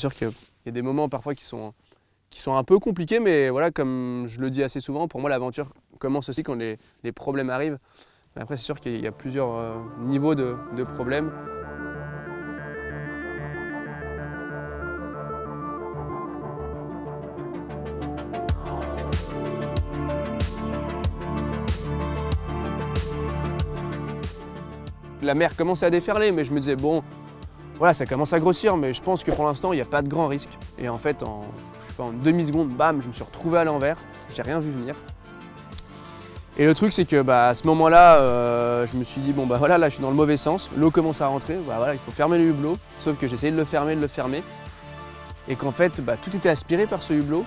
sûr qu'il y a des moments parfois qui sont un peu compliqués, mais voilà, comme je le dis assez souvent, pour moi l'aventure commence aussi quand les problèmes arrivent. Mais après c'est sûr qu'il y a plusieurs niveaux de problèmes. La mer commençait à déferler, mais je me disais bon, voilà, ça commence à grossir, mais je pense que pour l'instant il n'y a pas de grand risque. Et en fait, je sais pas, en demi-seconde, bam, je me suis retrouvé à l'envers, j'ai rien vu venir. Et le truc c'est que à ce moment-là, je me suis dit bon bah voilà, là je suis dans le mauvais sens, l'eau commence à rentrer, bah voilà, il faut fermer le hublot. Sauf que j'essayais de le fermer, et qu'en fait tout était aspiré par ce hublot.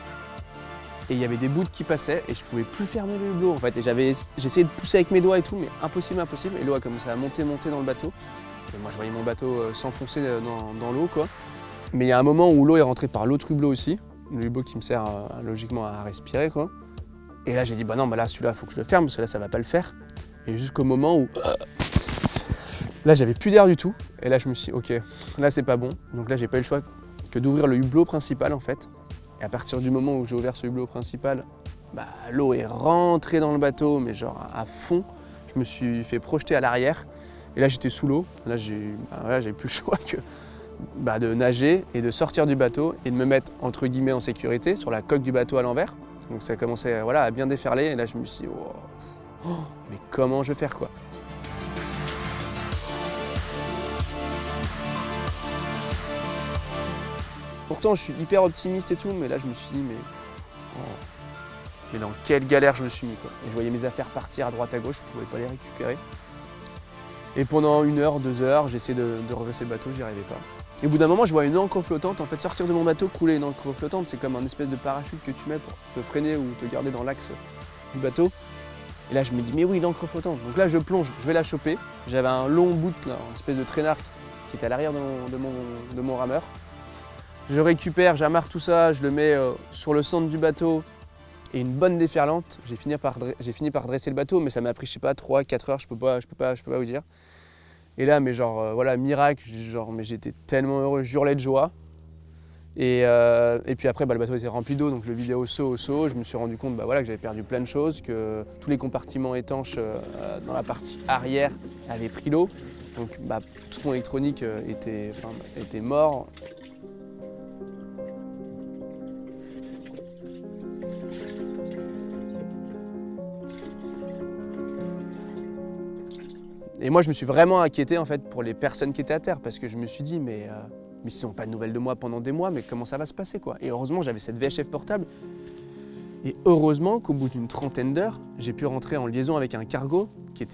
Et il y avait des bouts qui passaient et je pouvais plus fermer le hublot en fait. Et j'essayais de pousser avec mes doigts et tout, mais impossible. Et l'eau a commencé à monter dans le bateau. Et moi je voyais mon bateau s'enfoncer dans l'eau quoi. Mais il y a un moment où l'eau est rentrée par l'autre hublot aussi, le hublot qui me sert logiquement à respirer quoi. Et là j'ai dit bah non, là celui-là faut que je le ferme parce que là ça va pas le faire. Et jusqu'au moment où là j'avais plus d'air du tout. Et là je me suis dit ok, là c'est pas bon. Donc là j'ai pas eu le choix que d'ouvrir le hublot principal en fait. Et à partir du moment où j'ai ouvert ce hublot principal, l'eau est rentrée dans le bateau, mais genre à fond. Je me suis fait projeter à l'arrière. Et là, j'étais sous l'eau. Là, j'avais plus le choix que de nager et de sortir du bateau et de me mettre, entre guillemets, en sécurité sur la coque du bateau à l'envers. Donc ça commençait à bien déferler. Et là, je me suis dit, mais comment je vais faire quoi? Pourtant, je suis hyper optimiste et tout, mais là, je me suis dit, mais dans quelle galère je me suis mis quoi. Et je voyais mes affaires partir à droite à gauche, je pouvais pas les récupérer. Et pendant 1 heure, 2 heures, j'essayais de redresser le bateau, j'y arrivais pas. Et au bout d'un moment, je vois une ancre flottante. En fait, sortir de mon bateau, couler une ancre flottante, c'est comme un espèce de parachute que tu mets pour te freiner ou te garder dans l'axe du bateau. Et là, je me dis, mais oui, l'ancre flottante. Donc là, je plonge, je vais la choper. J'avais un long bout, là, une espèce de traînard qui était à l'arrière de mon rameur. Je récupère, j'amarre tout ça, je le mets sur le centre du bateau et une bonne déferlante. J'ai fini par dresser le bateau, mais ça m'a pris, je sais pas, 3-4 heures, je peux pas vous dire. Et là, mais genre, voilà, miracle, mais j'étais tellement heureux, je hurlais de joie. Et puis après, le bateau était rempli d'eau, donc je le vidais au seau. Je me suis rendu compte que j'avais perdu plein de choses, que tous les compartiments étanches dans la partie arrière avaient pris l'eau. Donc toute mon électronique était mort. Et moi, je me suis vraiment inquiété en fait pour les personnes qui étaient à terre parce que je me suis dit, mais s'ils n'ont pas de nouvelles de moi pendant des mois, mais comment ça va se passer quoi? Et heureusement, j'avais cette VHF portable. Et heureusement qu'au bout d'une trentaine d'heures, j'ai pu rentrer en liaison avec un cargo qui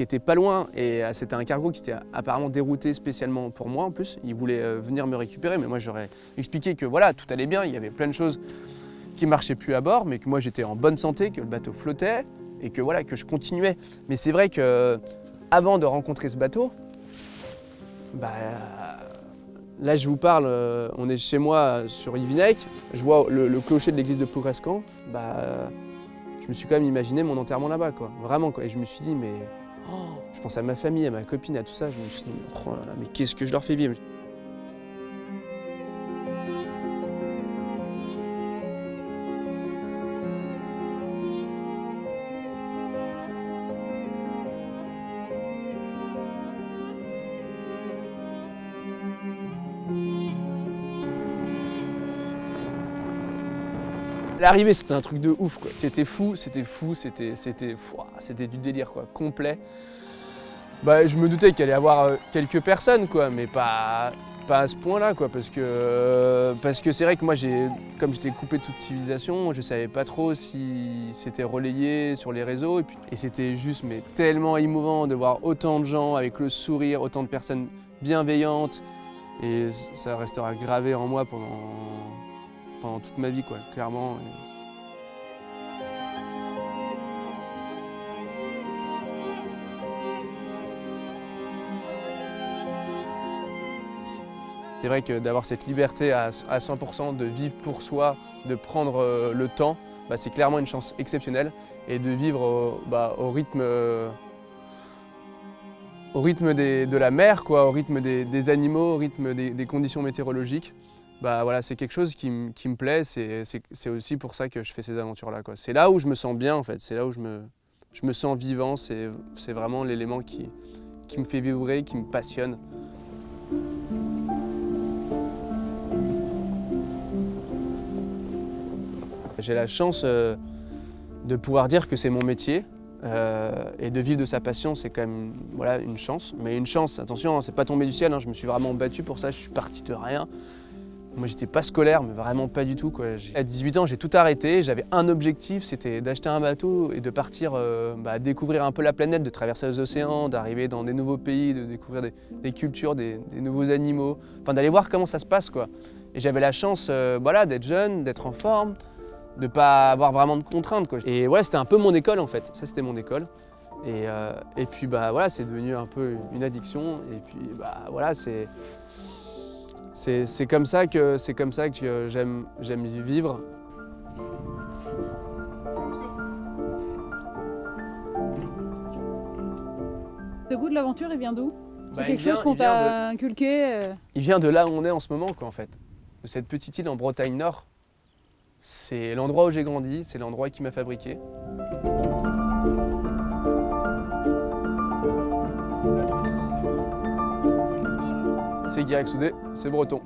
était pas loin. Et c'était un cargo qui était apparemment dérouté spécialement pour moi en plus. Il voulait venir me récupérer, mais moi j'aurais expliqué que voilà, tout allait bien, il y avait plein de choses qui marchaient plus à bord, mais que moi j'étais en bonne santé, que le bateau flottait et que voilà, que je continuais. Mais c'est vrai que avant de rencontrer ce bateau, là je vous parle, on est chez moi sur Yvinec, je vois le clocher de l'église de Plougrescant, je me suis quand même imaginé mon enterrement là-bas, quoi, vraiment quoi. Et je me suis dit je pense à ma famille, à ma copine, à tout ça, je me suis dit oh là là, mais qu'est-ce que je leur fais vivre? L'arrivée, c'était un truc de ouf, quoi. C'était fou, c'était du délire, quoi, complet. Je me doutais qu'il allait y avoir quelques personnes, quoi, mais pas à ce point-là, quoi, parce que c'est vrai que moi, comme j'étais coupé de toute civilisation, je savais pas trop si c'était relayé sur les réseaux. Et c'était juste, mais tellement émouvant de voir autant de gens avec le sourire, autant de personnes bienveillantes. Et ça restera gravé en moi pendant toute ma vie, quoi, clairement. C'est vrai que d'avoir cette liberté à 100%, de vivre pour soi, de prendre le temps, c'est clairement une chance exceptionnelle. Et de vivre au rythme de la mer, quoi, au rythme des animaux, au rythme des conditions météorologiques. bah voilà, c'est quelque chose qui me plaît, c'est aussi pour ça que je fais ces aventures-là, quoi. C'est là où je me sens bien en fait, c'est là où je me sens vivant, c'est vraiment l'élément qui me fait vibrer, qui me passionne. J'ai la chance de pouvoir dire que c'est mon métier et de vivre de sa passion, c'est quand même voilà, une chance. Mais une chance, attention, hein, c'est pas tombé du ciel, hein, je me suis vraiment battu pour ça, je suis parti de rien. Moi j'étais pas scolaire, mais vraiment pas du tout, quoi. À 18 ans, j'ai tout arrêté, j'avais un objectif, c'était d'acheter un bateau et de partir découvrir un peu la planète, de traverser les océans, d'arriver dans des nouveaux pays, de découvrir des cultures, des nouveaux animaux, enfin d'aller voir comment ça se passe, quoi. Et j'avais la chance voilà, d'être jeune, d'être en forme, de pas avoir vraiment de contraintes, quoi. Et ouais, c'était un peu mon école en fait, ça c'était mon école. Et puis bah voilà, c'est devenu un peu une addiction. Et puis bah voilà, c'est comme ça que j'aime y vivre. Ce goût de l'aventure, il vient d'où? C'est Bah, quelque chose qu'on t'a inculqué Il vient de là où on est en ce moment, quoi, en fait. De cette petite île en Bretagne Nord. C'est l'endroit où j'ai grandi, c'est l'endroit qui m'a fabriqué. C'est Guirec Soudé, c'est breton.